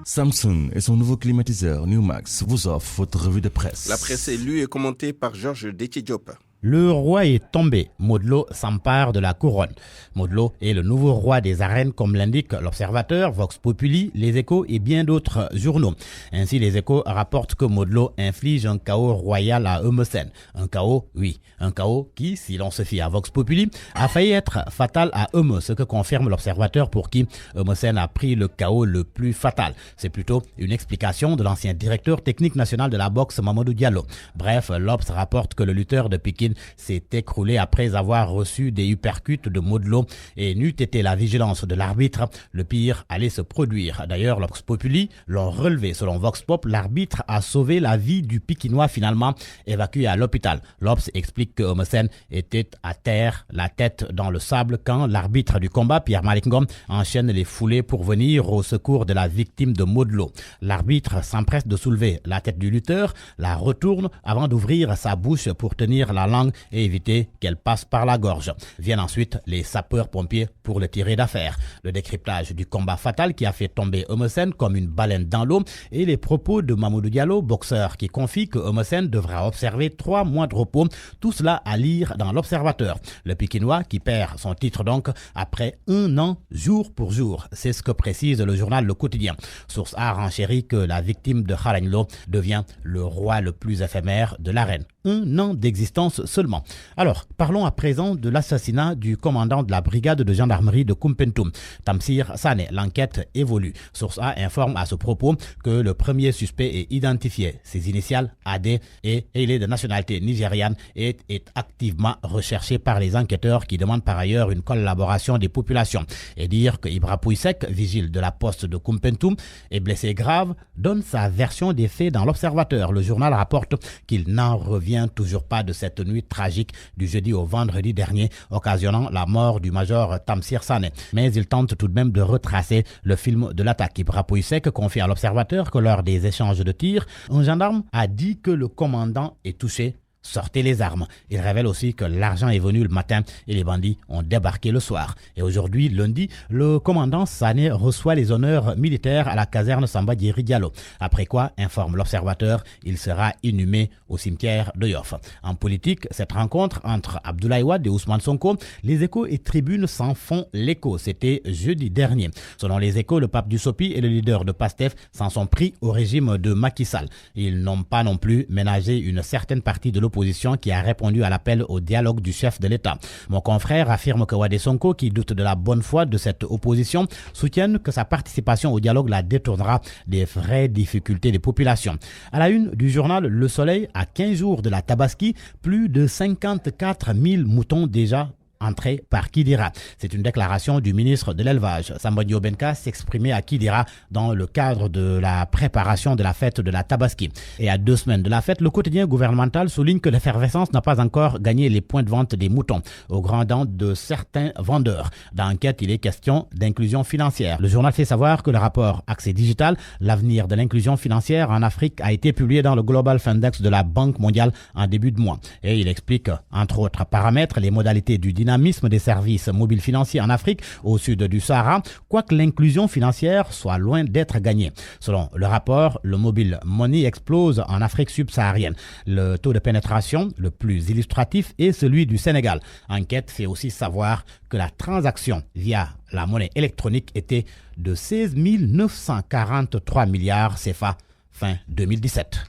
Samsung et son nouveau climatiseur New Max vous offrent votre revue de presse. La presse est lue et commentée par Georges Détié-Diop. Le roi est tombé. Modou Lo s'empare de la couronne. Modou Lo est le nouveau roi des arènes, comme l'indique l'Observateur, Vox Populi, Les Échos et bien d'autres journaux. Ainsi, Les Échos rapportent que Modou Lo inflige un chaos royal à Eumeu Sène. Un chaos, oui, un chaos qui, si l'on se fie à Vox Populi, a failli être fatal à Eumeu, ce que confirme l'Observateur pour qui Eumeu Sène a pris le chaos le plus fatal. C'est plutôt une explication de l'ancien directeur technique national de la boxe, Mamadou Diallo. Bref, l'Obs rapporte que le lutteur de Pikine s'est écroulé après avoir reçu des uppercuts de Modou Lo et n'eût été la vigilance de l'arbitre, le pire allait se produire. D'ailleurs, Vox Populi l'ont relevé. Selon Vox Pop, l'arbitre a sauvé la vie du Pikinois finalement évacué à l'hôpital. L'Obs explique que Eumeu Sène était à terre, la tête dans le sable, quand l'arbitre du combat, Pierre-Malick Ngom, enchaîne les foulées pour venir au secours de la victime de Modou Lo. L'arbitre s'empresse de soulever la tête du lutteur, la retourne avant d'ouvrir sa bouche pour tenir la langue et éviter qu'elle passe par la gorge. Viennent ensuite les sapeurs-pompiers pour le tirer d'affaire. Le décryptage du combat fatal qui a fait tomber Eumeu Sène comme une baleine dans l'eau et les propos de Mamadou Diallo, boxeur, qui confie que Eumeu Sène devra observer 3 mois de repos. Tout cela à lire dans l'Observateur. Le Pikinois qui perd son titre donc après 1 an jour pour jour. C'est ce que précise le journal Le Quotidien. Source A renchérit que la victime de Xaragne Lo devient le roi le plus éphémère de l'arène. 1 an d'existence seulement. Alors, parlons à présent de l'assassinat du commandant de la brigade de gendarmerie de Koumpentoum, Tamsir Sané. L'enquête évolue. Source A informe à ce propos que le premier suspect est identifié. Ses initiales AD et il est de nationalité nigériane et est activement recherché par les enquêteurs qui demandent par ailleurs une collaboration des populations. Et dire que Ibra Pouissek, vigile de la poste de Koumpentoum, est blessé grave, donne sa version des faits dans l'Observateur. Le journal rapporte qu'il n'en revient toujours pas de cette nuit tragique du jeudi au vendredi dernier, occasionnant la mort du major Tamsir Sané. Mais il tente tout de même de retracer le film de l'attaque. Ibra Pouissek confie à l'Observateur que lors des échanges de tirs, un gendarme a dit que le commandant est touché. Sortez les armes. Il révèle aussi que l'argent est venu le matin et les bandits ont débarqué le soir. Et aujourd'hui, lundi, le commandant Sané reçoit les honneurs militaires à la caserne Samba Diéry Diallo. Après quoi, informe l'Observateur, il sera inhumé au cimetière de Yoff. En politique, cette rencontre entre Abdoulaye Wade et Ousmane Sonko, les Échos et Tribunes s'en font l'écho. C'était jeudi dernier. Selon les Échos, le pape du Sopi et le leader de Pastef s'en sont pris au régime de Macky Sall. Ils n'ont pas non plus ménagé une certaine partie de l'opposition qui a répondu à l'appel au dialogue du chef de l'État. Mon confrère affirme que Wade Sonko, qui doute de la bonne foi de cette opposition, soutiennent que sa participation au dialogue la détournera des vraies difficultés des populations. À la une du journal Le Soleil, à 15 jours de la Tabaski, plus de 54 000 moutons déjà entrée par Kidira. C'est une déclaration du ministre de l'Élevage. Samba Diobenka s'exprimait à Kidira dans le cadre de la préparation de la fête de la Tabaski. Et à 2 semaines de la fête, le quotidien gouvernemental souligne que l'effervescence n'a pas encore gagné les points de vente des moutons, au grand dam de certains vendeurs. Dans l'enquête, il est question d'inclusion financière. Le journal fait savoir que le rapport Accès Digital, l'avenir de l'inclusion financière en Afrique, a été publié dans le Global Fundex de la Banque mondiale en début de mois. Et il explique, entre autres paramètres, les modalités du dynamisme des services mobiles financiers en Afrique, au sud du Sahara, quoique l'inclusion financière soit loin d'être gagnée. Selon le rapport, le mobile money explose en Afrique subsaharienne. Le taux de pénétration, le plus illustratif, est celui du Sénégal. Enquête fait aussi savoir que la transaction via la monnaie électronique était de 16 943 milliards CFA fin 2017.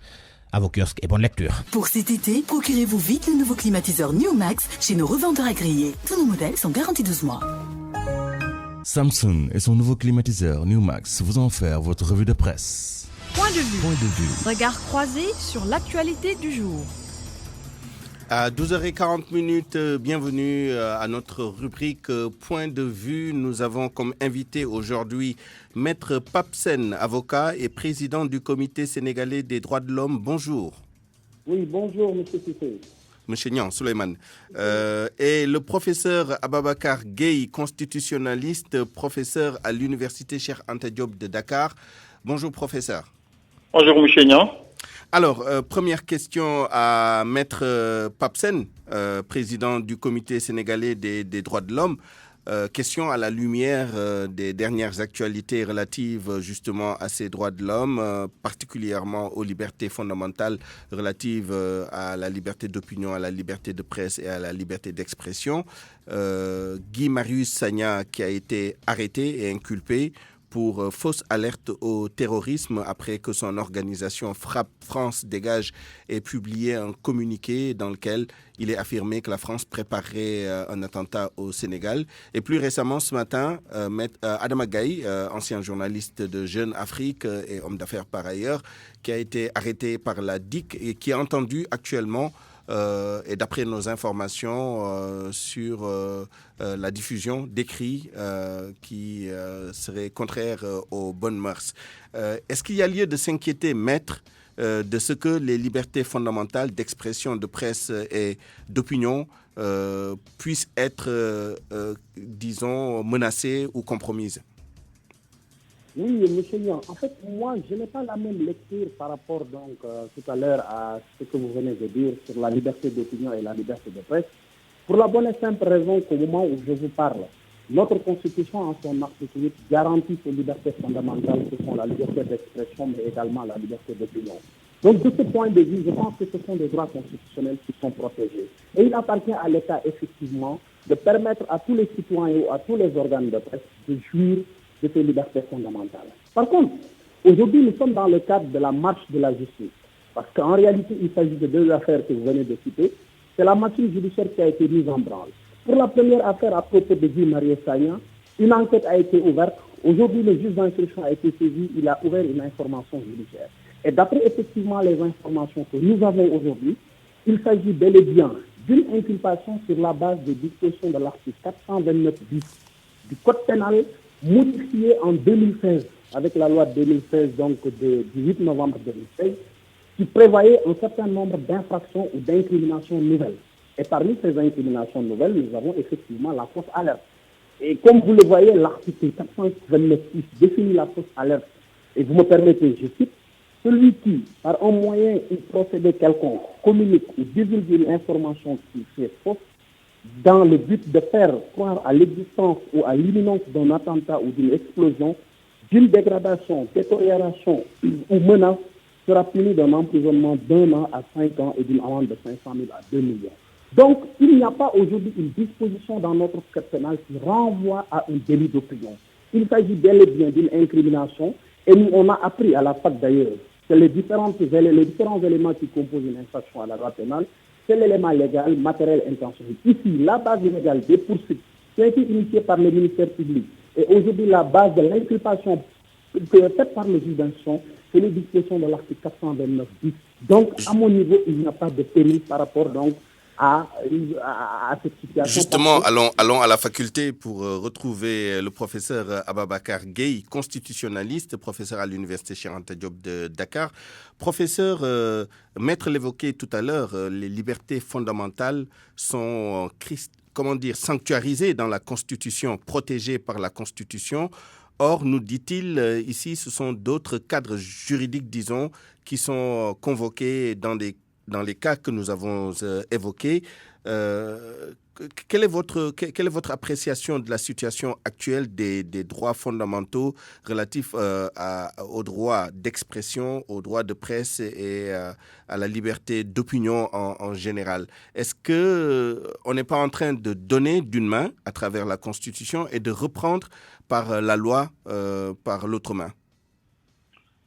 À vos kiosques et bonne lecture. Pour cet été, procurez-vous vite le nouveau climatiseur New Max chez nos revendeurs agréés. Tous nos modèles sont garantis 12 mois. Samsung et son nouveau climatiseur New Max vous ont offert votre revue de presse. Point de vue. Regard croisé sur l'actualité du jour. À 12h40, bienvenue à notre rubrique Point de vue. Nous avons comme invité aujourd'hui Maître Papsen, avocat et président du Comité sénégalais des droits de l'homme. Bonjour. Oui, bonjour, M. Sissé. Monsieur Nyan Suleiman. Et le professeur Ababakar Gueye, constitutionnaliste, professeur à l'université Cheikh Anta Diop de Dakar. Bonjour, professeur. Bonjour, M. Nyan. Alors, première question à Maître Papsen, président du Comité sénégalais des droits de l'homme. Question à la lumière des dernières actualités relatives justement à ces droits de l'homme, particulièrement aux libertés fondamentales relatives à la liberté d'opinion, à la liberté de presse et à la liberté d'expression. Guy Marius Sagna qui a été arrêté et inculpé pour fausse alerte au terrorisme après que son organisation Frappe France Dégage ait publié un communiqué dans lequel il est affirmé que la France préparerait un attentat au Sénégal. Et plus récemment, ce matin, Adama Gaye, ancien journaliste de Jeune Afrique et homme d'affaires par ailleurs, qui a été arrêté par la DIC et qui est entendu actuellement et d'après nos informations sur la diffusion d'écrits qui seraient contraires aux bonnes mœurs. Est-ce qu'il y a lieu de s'inquiéter, maître, de ce que les libertés fondamentales d'expression, de presse et d'opinion puissent être, disons, menacées ou compromises? Oui, M. Nyan. En fait, moi, je n'ai pas la même lecture par rapport donc tout à l'heure à ce que vous venez de dire sur la liberté d'opinion et la liberté de presse. Pour la bonne et simple raison qu'au moment où je vous parle, notre Constitution, en son article 8, garantit ces libertés fondamentales que sont la liberté d'expression, mais également la liberté d'opinion. Donc, de ce point de vue, je pense que ce sont des droits constitutionnels qui sont protégés. Et il appartient à l'État, effectivement, de permettre à tous les citoyens ou à tous les organes de presse de jouir de ces libertés fondamentales. Par contre, aujourd'hui, nous sommes dans le cadre de la marche de la justice. Parce qu'en réalité, il s'agit de 2 affaires que vous venez de citer. C'est la machine judiciaire qui a été mise en branle. Pour la première affaire à propos de Guy Marius Sagna, une enquête a été ouverte. Aujourd'hui, le juge d'instruction a été saisi. Il a ouvert une information judiciaire. Et d'après effectivement les informations que nous avons aujourd'hui, il s'agit bel et bien d'une inculpation sur la base des dispositions de l'article 429 bis du Code pénal modifié en 2016 avec la loi 2016 donc du 8 novembre 2016 qui prévoyait un certain nombre d'infractions ou d'incriminations nouvelles. Et parmi ces incriminations nouvelles, nous avons effectivement la fausse alerte. Et comme vous le voyez, l'article 429 définit la fausse alerte. Et vous me permettez, je cite, celui qui, par un moyen ou procédé quelconque, communique ou divulgue une information qui fait fausse dans le but de faire croire à l'existence ou à l'imminence d'un attentat ou d'une explosion, d'une dégradation, détérioration ou menace, sera puni d'un emprisonnement d'1 an à 5 ans et d'une amende de 500 000 à 2 millions. Donc, il n'y a pas aujourd'hui une disposition dans notre code pénal qui renvoie à un délit d'opinion. Il s'agit bel et bien d'une incrimination et nous, on a appris à la fac d'ailleurs que les différents éléments qui composent une infraction à la loi pénale, c'est l'élément légal, matériel, intentionnel. Ici, la base légale des poursuites qui a été initiée par le ministère public et aujourd'hui la base de l'inculpation faite par le juge d'instruction, c'est les dispositions de l'article 429 bis. Donc, à mon niveau, il n'y a pas de péril par rapport donc à cette situation. Justement, allons à la faculté pour retrouver le professeur Ababakar Gueye, constitutionnaliste, professeur à l'université Cheikh Anta Diop de Dakar. Professeur, Maître l'évoquait tout à l'heure, les libertés fondamentales sont sanctuarisées dans la Constitution, protégées par la Constitution. Or, nous dit-il, ici, ce sont d'autres cadres juridiques, disons, qui sont convoqués dans les cas que nous avons évoqués. Quelle est votre appréciation de la situation actuelle des droits fondamentaux relatifs aux droits d'expression, aux droits de presse et à la liberté d'opinion en général? Est-ce qu'on n'est pas en train de donner d'une main à travers la Constitution et de reprendre par la loi par l'autre main?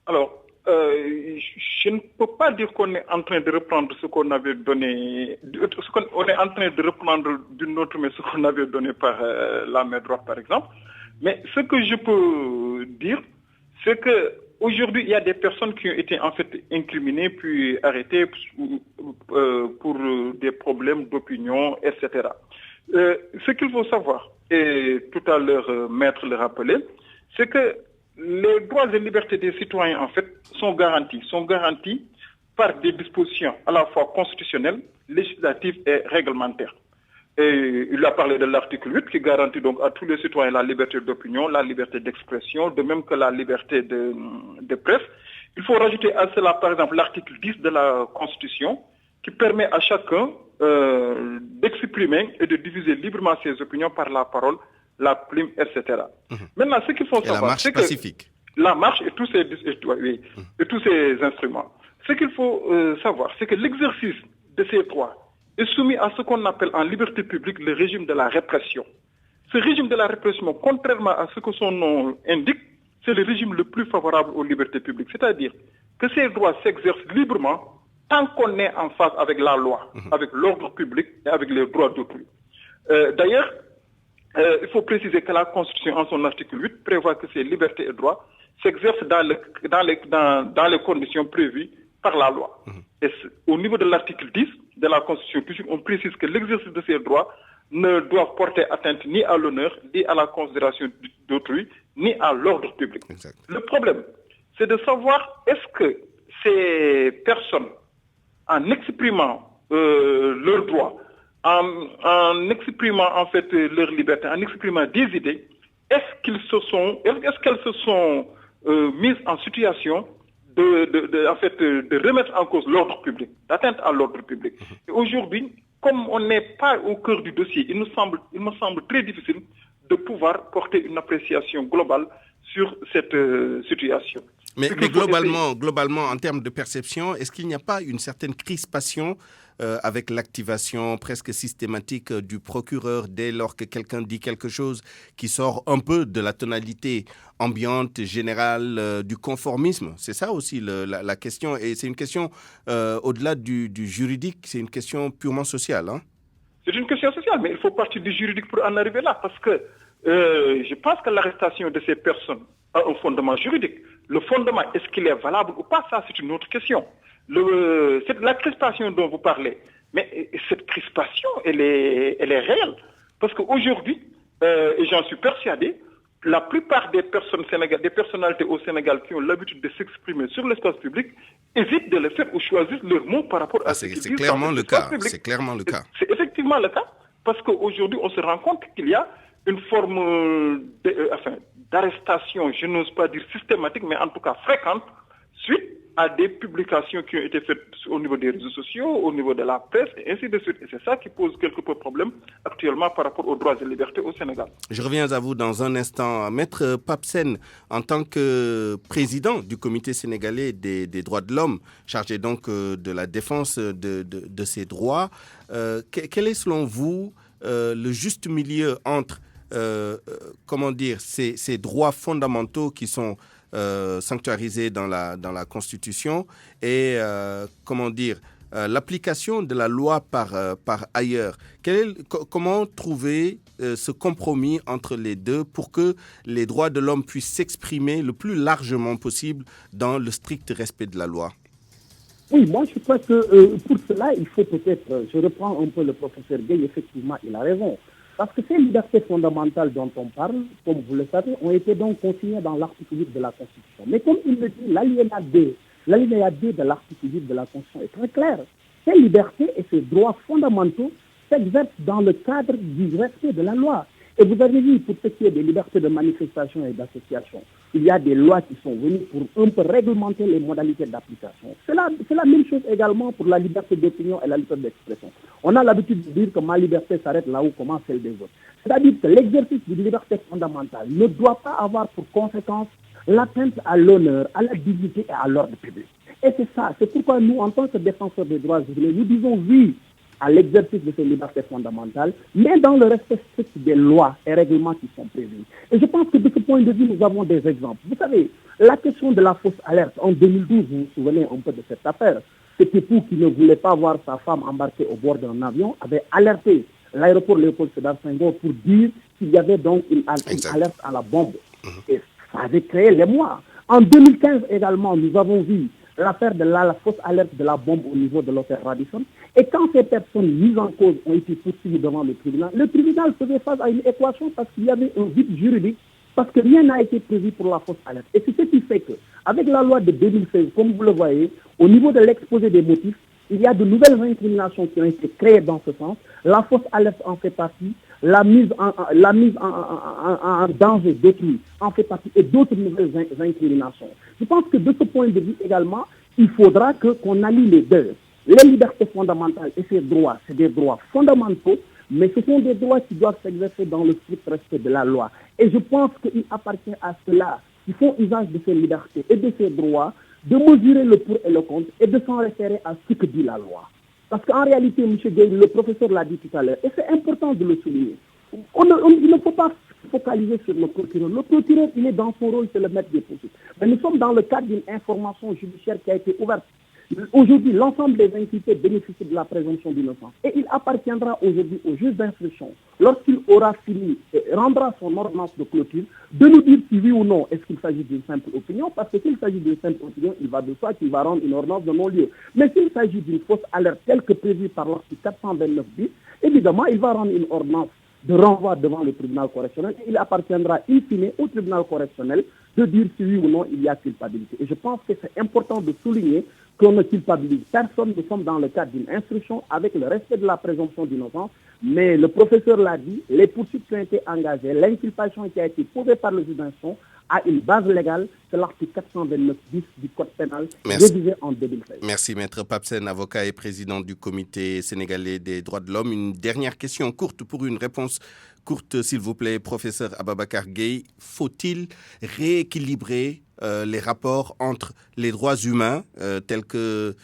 Alors, je ne peux pas dire qu'on est en train de reprendre ce qu'on avait donné, on est en train de reprendre d'une autre main ce qu'on avait donné par la main droite, par exemple. Mais ce que je peux dire, c'est qu'aujourd'hui, il y a des personnes qui ont été en fait incriminées puis arrêtées pour des problèmes d'opinion, etc. Ce qu'il faut savoir, et tout à l'heure Maître le rappelait, c'est que les droits et libertés des citoyens, en fait, sont garantis par des dispositions à la fois constitutionnelles, législatives et réglementaires. Et il a parlé de l'article 8 qui garantit donc à tous les citoyens la liberté d'opinion, la liberté d'expression, de même que la liberté de presse. Il faut rajouter à cela, par exemple, l'article 10 de la Constitution qui permet à chacun d'exprimer et de diffuser librement ses opinions par la parole, la plume, etc. Maintenant, ce qu'il faut savoir, c'est que la marche et tous ces instruments. Ce qu'il faut savoir, c'est que l'exercice de ces droits est soumis à ce qu'on appelle en liberté publique le régime de la répression. Ce régime de la répression, contrairement à ce que son nom indique, c'est le régime le plus favorable aux libertés publiques. C'est-à-dire que ces droits s'exercent librement tant qu'on est en phase avec la loi, avec l'ordre public et avec les droits d'autrui. D'ailleurs, il faut préciser que la Constitution, en son article 8, prévoit que ces libertés et droits s'exercent dans les conditions prévues par la loi. Et au niveau de l'article 10 de la Constitution, on précise que l'exercice de ces droits ne doit porter atteinte ni à l'honneur, ni à la considération d'autrui, ni à l'ordre public. Exact. Le problème, c'est de savoir est-ce que ces personnes, en exprimant leurs droits, en exprimant en fait leur liberté, en exprimant des idées, est-ce qu'elles se sont mises en situation de remettre en cause l'ordre public, d'atteinte à l'ordre public. Et aujourd'hui, comme on n'est pas au cœur du dossier, il me semble très difficile de pouvoir porter une appréciation globale sur cette situation. Mais globalement, en termes de perception, est-ce qu'il n'y a pas une certaine crispation avec l'activation presque systématique du procureur dès lors que quelqu'un dit quelque chose qui sort un peu de la tonalité ambiante, générale, du conformisme? C'est ça aussi la question. Et c'est une question au-delà du juridique, c'est une question purement sociale. Hein? C'est une question sociale, mais il faut partir du juridique pour en arriver là. Parce que je pense que l'arrestation de ces personnes a un fondement juridique. Le fondement, est-ce qu'il est valable ou pas? Ça, c'est une autre question. C'est la crispation dont vous parlez. Mais cette crispation, elle est réelle. Parce qu'aujourd'hui, et j'en suis persuadé, la plupart des personnalités au Sénégal qui ont l'habitude de s'exprimer sur l'espace public hésitent de le faire ou choisissent leurs mots par rapport à ce qu'ils disent. C'est clairement le cas. C'est clairement le cas. C'est effectivement le cas. Parce qu'aujourd'hui, on se rend compte qu'il y a une forme d'arrestation, je n'ose pas dire systématique, mais en tout cas fréquente, suite à des publications qui ont été faites au niveau des réseaux sociaux, au niveau de la presse, et ainsi de suite. Et c'est ça qui pose quelques problèmes actuellement par rapport aux droits et libertés au Sénégal. Je reviens à vous dans un instant. Maître Papsen, en tant que président du comité sénégalais des droits de l'homme, chargé donc de la défense de ces droits, quel est selon vous le juste milieu entre ces droits fondamentaux qui sont sanctuarisés dans la Constitution et l'application de la loi par ailleurs? Comment trouver ce compromis entre les deux pour que les droits de l'homme puissent s'exprimer le plus largement possible dans le strict respect de la loi? Oui, moi je crois que pour cela, il faut peut-être, je reprends un peu le professeur Gay, effectivement, il a raison. Parce que ces libertés fondamentales dont on parle, comme vous le savez, ont été donc consignées dans l'article 8 de la Constitution. Mais comme il le dit, l'alinéa 2 de l'article 8 de la Constitution est très clair. Ces libertés et ces droits fondamentaux s'exercent dans le cadre du respect de la loi. Et vous avez vu, pour ce qui est des libertés de manifestation et d'association, il y a des lois qui sont venues pour un peu réglementer les modalités d'application. C'est la même chose également pour la liberté d'opinion et la liberté d'expression. On a l'habitude de dire que ma liberté s'arrête là où commence celle des autres. C'est-à-dire que l'exercice d'une liberté fondamentale ne doit pas avoir pour conséquence l'atteinte à l'honneur, à la dignité et à l'ordre public. Et c'est ça, c'est pourquoi nous, en tant que défenseurs des droits humains, nous disons oui à l'exercice de ces libertés fondamentales, mais dans le respect strict des lois et règlements qui sont prévus. Et je pense que de ce point de vue, nous avons des exemples. Vous savez, la question de la fausse alerte, en 2012, vous vous souvenez un peu de cette affaire, cet époux qui ne voulait pas voir sa femme embarquée au bord d'un avion avait alerté l'aéroport Léopold Sédar Senghor pour dire qu'il y avait donc une alerte à la bombe. Et ça avait créé l'émoi. En 2015 également, nous avons vu l'affaire de la fausse alerte de la bombe au niveau de l'hôtel Radisson. Et quand ces personnes mises en cause ont été poursuivies devant le tribunal faisait face à une équation parce qu'il y avait un vide juridique, parce que rien n'a été prévu pour la fausse alerte. Et c'est ce qui fait qu'avec la loi de 2016, comme vous le voyez, au niveau de l'exposé des motifs, il y a de nouvelles incriminations qui ont été créées dans ce sens. La fausse alerte en fait partie, la mise en danger d'autrui en fait partie et d'autres nouvelles incriminations. Je pense que de ce point de vue également, il faudra qu'on allie les deux. Les libertés fondamentales et ces droits, c'est des droits fondamentaux, mais ce sont des droits qui doivent s'exercer dans le strict respect de la loi. Et je pense qu'il appartient à ceux-là qui font usage de ces libertés et de ces droits de mesurer le pour et le contre et de s'en référer à ce que dit la loi. Parce qu'en réalité, M. Gay, le professeur l'a dit tout à l'heure, et c'est important de le souligner, il ne faut pas focaliser sur le procureur. Le procureur, il est dans son rôle, c'est le maître des poursuites. Mais nous sommes dans le cadre d'une information judiciaire qui a été ouverte. Aujourd'hui, l'ensemble des inculpés bénéficient de la présomption d'innocence. Et il appartiendra aujourd'hui au juge d'instruction, lorsqu'il aura fini et rendra son ordonnance de clôture, de nous dire si oui ou non est-ce qu'il s'agit d'une simple opinion, parce que s'il s'agit d'une simple opinion, il va de soi qu'il va rendre une ordonnance de non-lieu. Mais s'il s'agit d'une fausse alerte telle que prévue par l'article 429 bis, évidemment, il va rendre une ordonnance de renvoi devant le tribunal correctionnel et il appartiendra in fine au tribunal correctionnel de dire si oui ou non il y a culpabilité. Et je pense que c'est important de souligner qu'on ne culpabilise personne. Nous sommes dans le cadre d'une instruction avec le respect de la présomption d'innocence. Mais le professeur l'a dit, les poursuites qui ont été engagées, l'inculpation qui a été posée par le juge d'instruction a une base légale, c'est l'article 429 bis du Code pénal révisé en 2016. Merci Maître Papsen, avocat et président du Comité sénégalais des droits de l'homme. Une dernière question courte pour une réponse courte, s'il vous plaît, professeur Ababacar Gueye. Faut-il rééquilibrer les rapports entre les droits humains tels que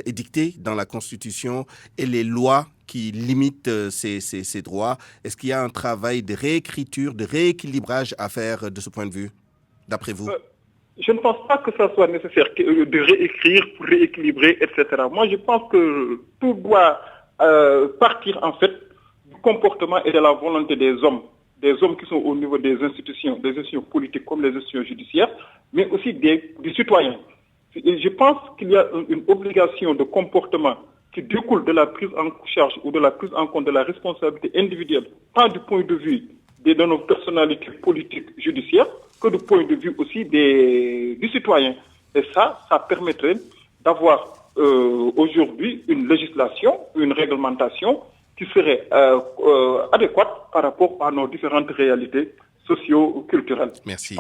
édictés dans la Constitution et les lois qui limitent ces droits? Est-ce qu'il y a un travail de réécriture, de rééquilibrage à faire de ce point de vue, d'après vous? Je ne pense pas que ça soit nécessaire de réécrire pour rééquilibrer, etc. Moi, je pense que tout doit partir en fait du comportement et de la volonté des hommes qui sont au niveau des institutions politiques comme les institutions judiciaires, mais aussi des citoyens. Et je pense qu'il y a une obligation de comportement qui découle de la prise en charge ou de la prise en compte de la responsabilité individuelle, tant du point de vue de nos personnalités politiques judiciaires que du point de vue aussi du citoyen. Et ça permettrait d'avoir aujourd'hui une législation, une réglementation qui serait adéquate par rapport à nos différentes réalités socio-culturelles. Merci.